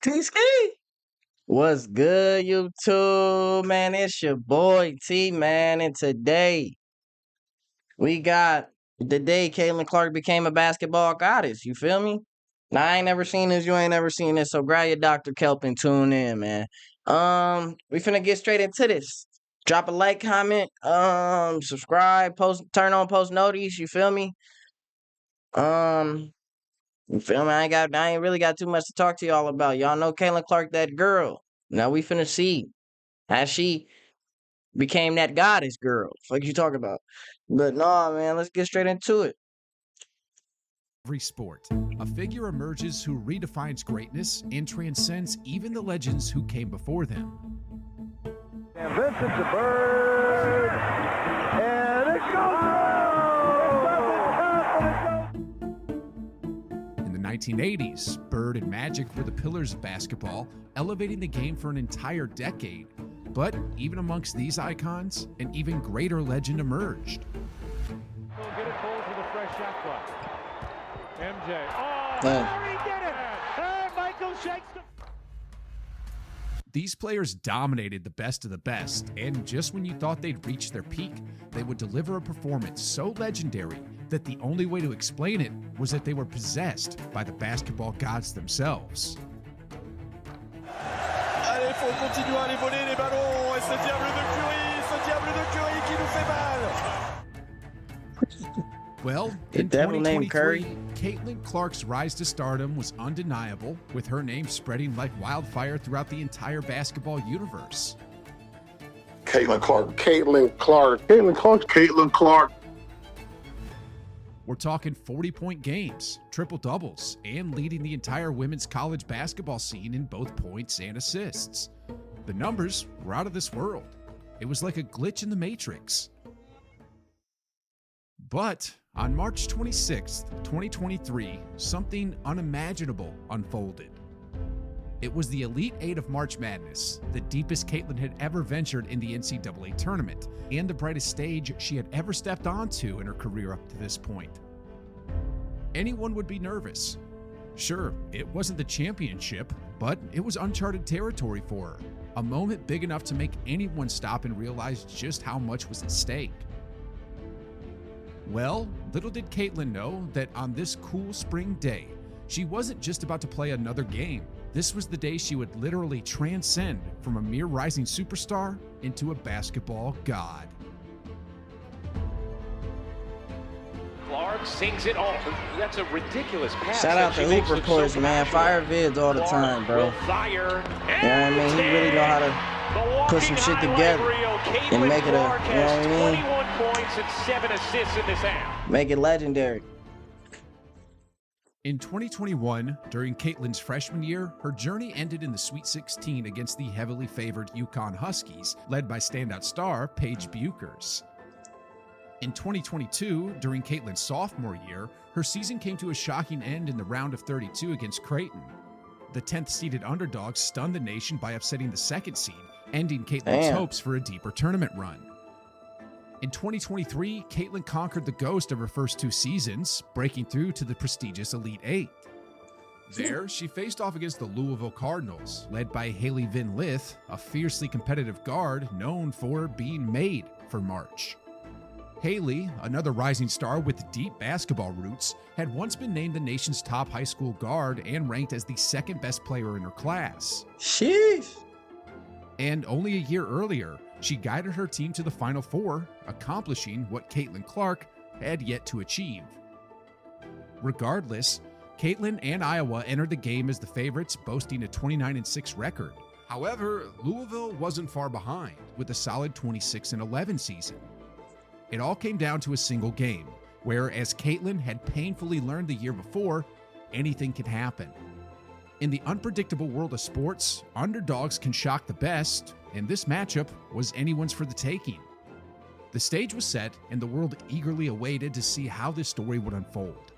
Teeski. What's good, YouTube? Man, it's your boy T, man. And today we got the day Caitlin Clark became a basketball goddess. You feel me? Now, I ain't never seen this. You ain't never seen this. So grab your Dr. Kelp and tune in, man. We finna get straight into this. Drop a like, comment, subscribe, turn on post notice. You feel me? Um, you feel me? I ain't really got too much to talk to y'all about. Y'all know Caitlin Clark, that girl. Now we finna see how she became that goddess girl. Fuck you talking about? But nah, man, let's get straight into it. Every sport, a figure emerges who redefines greatness and transcends even the legends who came before them. And Vincent's a bird, and it goes! In the 1980s, Bird and Magic were the pillars of basketball, elevating the game for an entire decade. But even amongst these icons, an even greater legend emerged. We'll get it, Bulls with a fresh shot clock. MJ. Oh, he did it! Hey, Michael shakes the... These players dominated the best of the best, and just when you thought they'd reached their peak, they would deliver a performance so legendary that the only way to explain it was that they were possessed by the basketball gods themselves. Allez, faut continuer à aller voler les ballons, et ce diable de Curry qui nous fait mal. Well, The in devil named 2023, Caitlin Clark's rise to stardom was undeniable, with her name spreading like wildfire throughout the entire basketball universe. Caitlin Clark. We're talking 40-point games, triple-doubles, and leading the entire women's college basketball scene in both points and assists. The numbers were out of this world. It was like a glitch in the Matrix. But on March 26th, 2023, something unimaginable unfolded. It was the Elite Eight of March Madness, the deepest Caitlin had ever ventured in the NCAA tournament, and the brightest stage she had ever stepped onto in her career up to this point. Anyone would be nervous. Sure, it wasn't the championship, but it was uncharted territory for her, a moment big enough to make anyone stop and realize just how much was at stake. Well, little did Caitlin know that on this cool spring day, she wasn't just about to play another game. This was the day she would literally transcend from a mere rising superstar into a basketball god. Clark sings it all. That's a ridiculous pass. Shout out to Hoop Reports, man. Fire vids all the time, bro. You know what I mean? He really know how to put some shit together and make it a, you know what I mean? 21 points and 7 assists in this half. Make it legendary. In 2021, during Caitlin's freshman year, her journey ended in the Sweet 16 against the heavily favored UConn Huskies, led by standout star Paige Buchers. In 2022, during Caitlin's sophomore year, her season came to a shocking end in the round of 32 against Creighton. The 10th-seeded underdogs stunned the nation by upsetting the second seed, ending Caitlin's hopes for a deeper tournament run. In 2023, Caitlin conquered the ghost of her first two seasons, breaking through to the prestigious Elite Eight. There, she faced off against the Louisville Cardinals, led by Haley Van Lith, a fiercely competitive guard known for being made for March. Haley, another rising star with deep basketball roots, had once been named the nation's top high school guard and ranked as the second best player in her class. Sheesh. And only a year earlier, she guided her team to the Final Four, accomplishing what Caitlin Clark had yet to achieve. Regardless, Caitlin and Iowa entered the game as the favorites, boasting a 29-6 record. However, Louisville wasn't far behind, with a solid 26-11 season. It all came down to a single game, where, as Caitlin had painfully learned the year before, anything can happen. In the unpredictable world of sports, underdogs can shock the best, and this matchup was anyone's for the taking. The stage was set, and the world eagerly awaited to see how this story would unfold.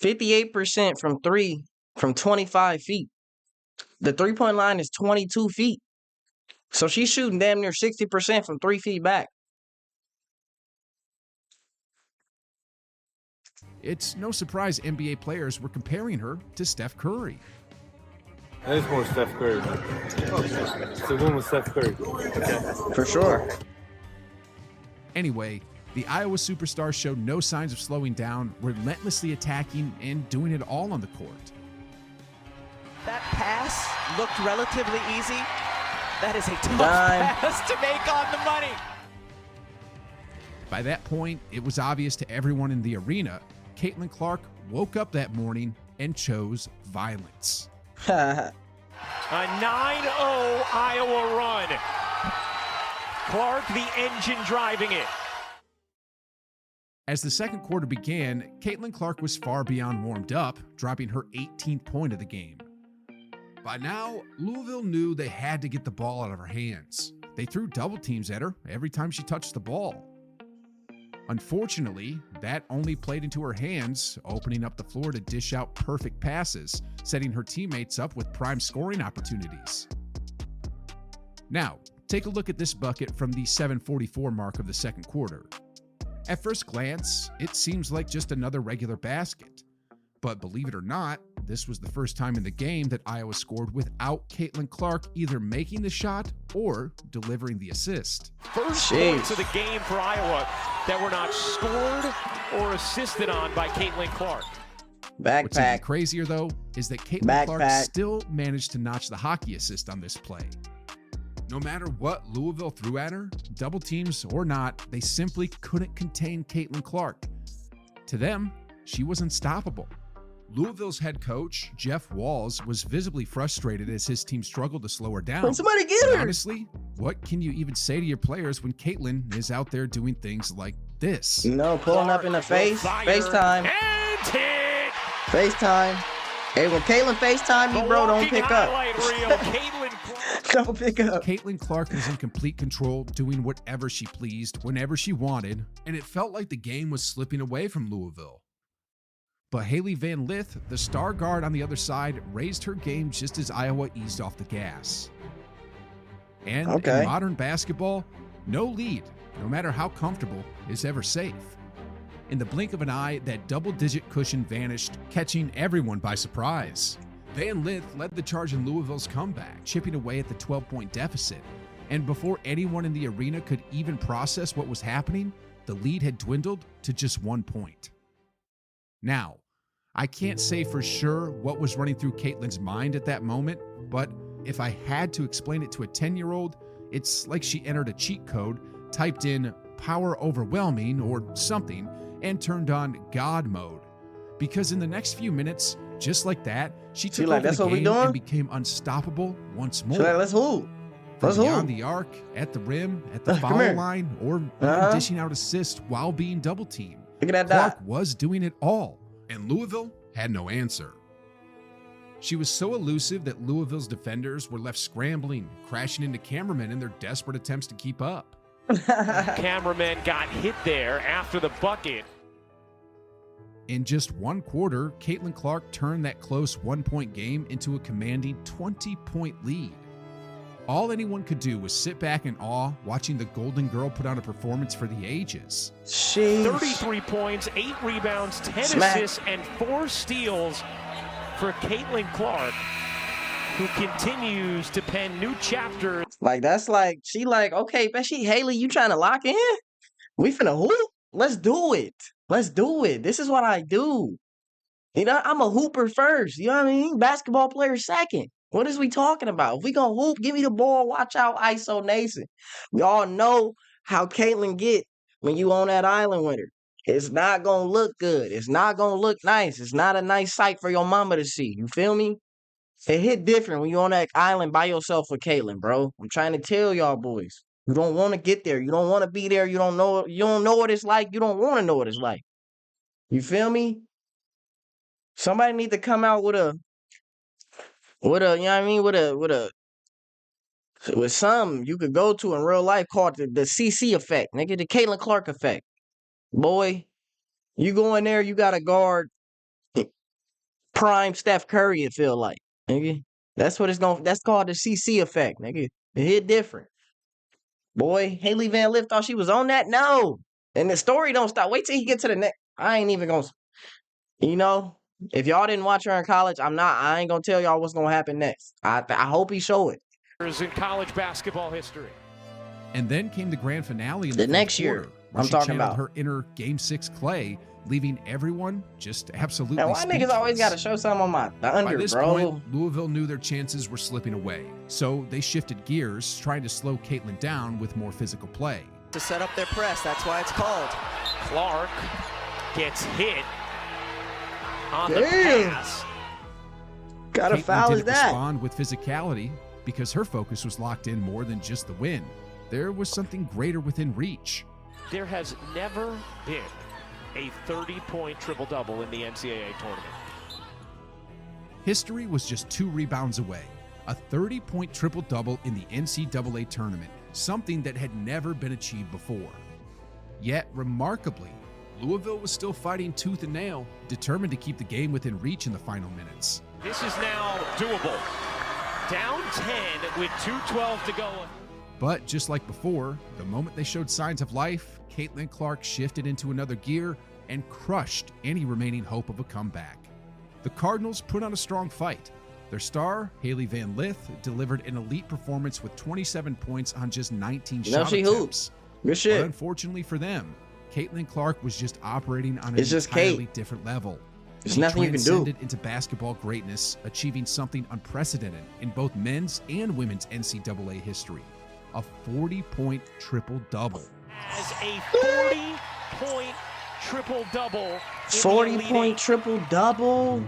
58% from 3 from 25 feet. The 3-point line is 22 feet. So she's shooting damn near 60% from 3 feet back. It's no surprise NBA players were comparing her to Steph Curry. I just want Steph Curry, man. It's a win with Steph Curry. For sure. Anyway, the Iowa superstar showed no signs of slowing down, relentlessly attacking and doing it all on the court. That pass looked relatively easy. That is a tough Dime. pass to make on the money. By that point, it was obvious to everyone in the arena, Caitlin Clark woke up that morning and chose violence. A 9-0 Iowa run. Clark, the engine driving it. As the second quarter began, Caitlin Clark was far beyond warmed up, dropping her 18th point of the game. By now, Louisville knew they had to get the ball out of her hands. They threw double teams at her every time she touched the ball. Unfortunately, that only played into her hands, opening up the floor to dish out perfect passes, setting her teammates up with prime scoring opportunities. Now, take a look at this bucket from the 7:44 mark of the second quarter. At first glance, it seems like just another regular basket. But believe it or not, this was the first time in the game that Iowa scored without Caitlin Clark either making the shot or delivering the assist. First points of the game for Iowa that were not scored or assisted on by Caitlin Clark. What's even Backpack. crazier, though, is that Caitlin Clark Backpack. still managed to notch the hockey assist on this play. No matter what Louisville threw at her, double teams or not, they simply couldn't contain Caitlin Clark. To them, she was unstoppable. Louisville's head coach, Jeff Walls, was visibly frustrated as his team struggled to slow her down. Somebody get But her. honestly, what can you even say to your players when Caitlin is out there doing things like this? No, pulling up in the face. Fire FaceTime. And hit. FaceTime. Hey, when Caitlin FaceTime you, bro, don't Walking pick up. highlight reel, Caitlin Clark. Don't pick up. Caitlin Clark was in complete control, doing whatever she pleased, whenever she wanted, and it felt like the game was slipping away from Louisville. But Haley Van Lith, the star guard on the other side, raised her game just as Iowa eased off the gas. And in modern basketball, no lead, no matter how comfortable, is ever safe. In the blink of an eye, that double-digit cushion vanished, catching everyone by surprise. Van Lith led the charge in Louisville's comeback, chipping away at the 12-point deficit. And before anyone in the arena could even process what was happening, the lead had dwindled to just 1 point. Now, I can't say for sure what was running through Caitlin's mind at that moment, but if I had to explain it to a 10-year-old, it's like she entered a cheat code, typed in power overwhelming or something, and turned on God mode. Because in the next few minutes, just like that, she took over the game and became unstoppable once more. Let's hoop. From beyond the arc, at the rim, at the foul line, or even dishing out assists while being double teamed. Look at that Clark was doing it all, and Louisville had no answer. She was so elusive that Louisville's defenders were left scrambling, crashing into cameramen in their desperate attempts to keep up. Cameraman got hit there after the bucket. In just one quarter, Caitlin Clark turned that close 1-point game into a commanding 20-point lead. All anyone could do was sit back in awe watching the Golden Girl put on a performance for the ages. 33 points, 8 rebounds, 10 assists, and 4 steals for Caitlin Clark, who continues to pen new chapters. Like, that's like, she like, okay, Bessie, Haley, you trying to lock in? We finna hoop? Let's do it. Let's do it. This is what I do. You know, I'm a hooper first. You know what I mean? Basketball player second. What is we talking about? If we gonna hoop, give me the ball, watch out, ISO Nason. We all know how Caitlin get when you on that island with her. It's not gonna look good. It's not gonna look nice. It's not a nice sight for your mama to see. You feel me? It hit different when you on that island by yourself with Caitlin, bro. I'm trying to tell y'all boys. You don't want to get there. You don't want to be there. You don't know what it's like. You don't want to know what it's like. You feel me? Somebody need to come out with a you know what I mean, with something you could go to in real life called the CC effect, nigga, the Caitlin Clark effect. Boy, you go in there, you got a guard, prime Steph Curry, it feel like, nigga. That's what it's going. That's called the CC effect, nigga. It hit different. Boy, Haley Van Lith thought she was on that. No, and the story don't stop. Wait till he get to the next. I ain't even gonna. You know, if y'all didn't watch her in college, I ain't gonna tell y'all what's gonna happen next. I hope he show it. In college basketball history. And then came the grand finale in The the next fourth year, quarter, where I'm she talking channeled about. her inner Game 6 Clay, leaving everyone just absolutely And why niggas always speechless. got to show something on my By thunder, this bro? point, Louisville knew their chances were slipping away, so they shifted gears, trying to slow Caitlin down with more physical play. To set up their press, that's why it's called. Clark gets hit on the Damn. pass. Gotta Caitlin foul is didn't that? respond with physicality because her focus was locked in more than just the win. There was something greater within reach. There has never been a 30-point triple-double in the NCAA tournament. History was just 2 rebounds away. A 30-point triple-double in the NCAA tournament, something that had never been achieved before. Yet, remarkably, Louisville was still fighting tooth and nail, determined to keep the game within reach in the final minutes. This is now doable. Down 10 with 2:12 to go. But just like before, the moment they showed signs of life, Caitlin Clark shifted into another gear and crushed any remaining hope of a comeback. The Cardinals put on a strong fight. Their star, Haley Van Lith, delivered an elite performance with 27 points on just 19 shot she attempts. hoops. Good But shit. unfortunately for them, Caitlin Clark was just operating on an It's just Kate. entirely different level. There's She nothing you can do. transcended into basketball greatness, achieving something unprecedented in both men's and women's NCAA history. A 40-point triple-double. As a 40-point triple-double. 40-point triple-double.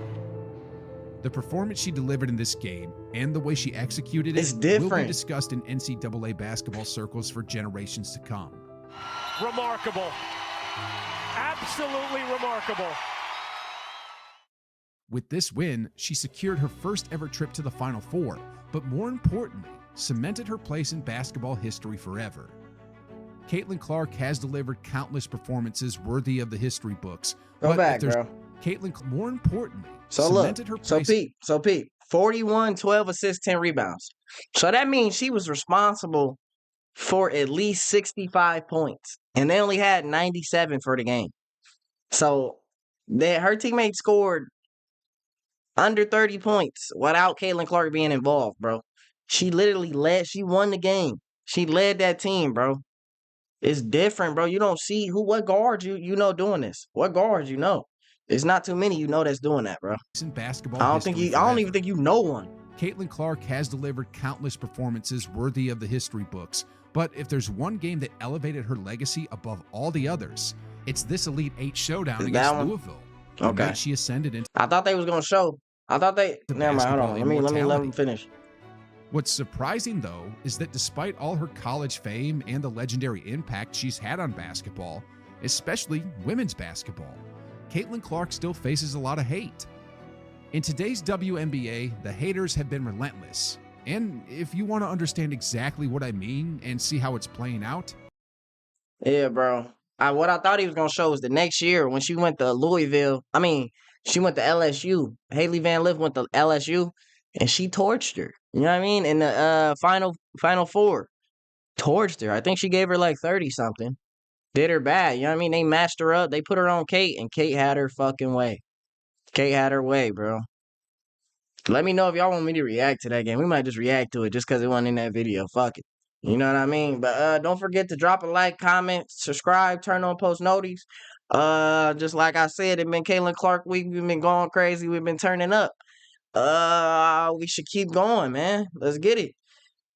The performance she delivered in this game and the way she executed It's it will different. be discussed in NCAA basketball circles for generations to come. Remarkable. Absolutely remarkable. With this win, she secured her first ever trip to the Final Four, but more importantly, cemented her place in basketball history forever. Caitlin Clark has delivered countless performances worthy of the history books. Go but if back, there's- bro. Caitlin, more importantly, So look, cemented her so place. Pete, 41, 12 assists, 10 rebounds. So that means she was responsible for at least 65 points. And they only had 97 for the game. So her teammates scored under 30 points without Caitlin Clark being involved, bro. She literally she won the game. She led that team, bro. It's different, bro. You don't see what guards you know doing this. What guards you know? It's not too many that's doing that, bro. In basketball I don't history even forever. think you know one. Caitlin Clark has delivered countless performances worthy of the history books, but if there's one game that elevated her legacy above all the others, it's this Elite 8 showdown Is against that one? Louisville. The Okay. night she ascended into I thought they was gonna show. I thought they. The Never mind. Hold on. basketball Let me let them immortality. finish. What's surprising, though, is that despite all her college fame and the legendary impact she's had on basketball, especially women's basketball, Caitlin Clark still faces a lot of hate. In today's WNBA, the haters have been relentless. And if you want to understand exactly what I mean and see how it's playing out, Yeah, bro. What I thought he was gonna show was the next year when she went to Louisville. I mean, she went to LSU. Haley Van Lith went to LSU, and she torched her. You know what I mean? In the final four, torched her. I think she gave her like 30 something. Did her bad. You know what I mean? They matched her up. They put her on Kate, and Kate had her fucking way. Kate had her way, bro. Let me know if y'all want me to react to that game. We might just react to it just because it wasn't in that video. Fuck it. You know what I mean? But don't forget to drop a like, comment, subscribe, turn on post noties. Just like I said, it's been Caitlin Clark week. We've been going crazy. We've been turning up. We should keep going, man. Let's get it.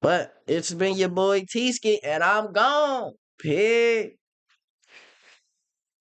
But it's been your boy Teeski, and I'm gone. Peace.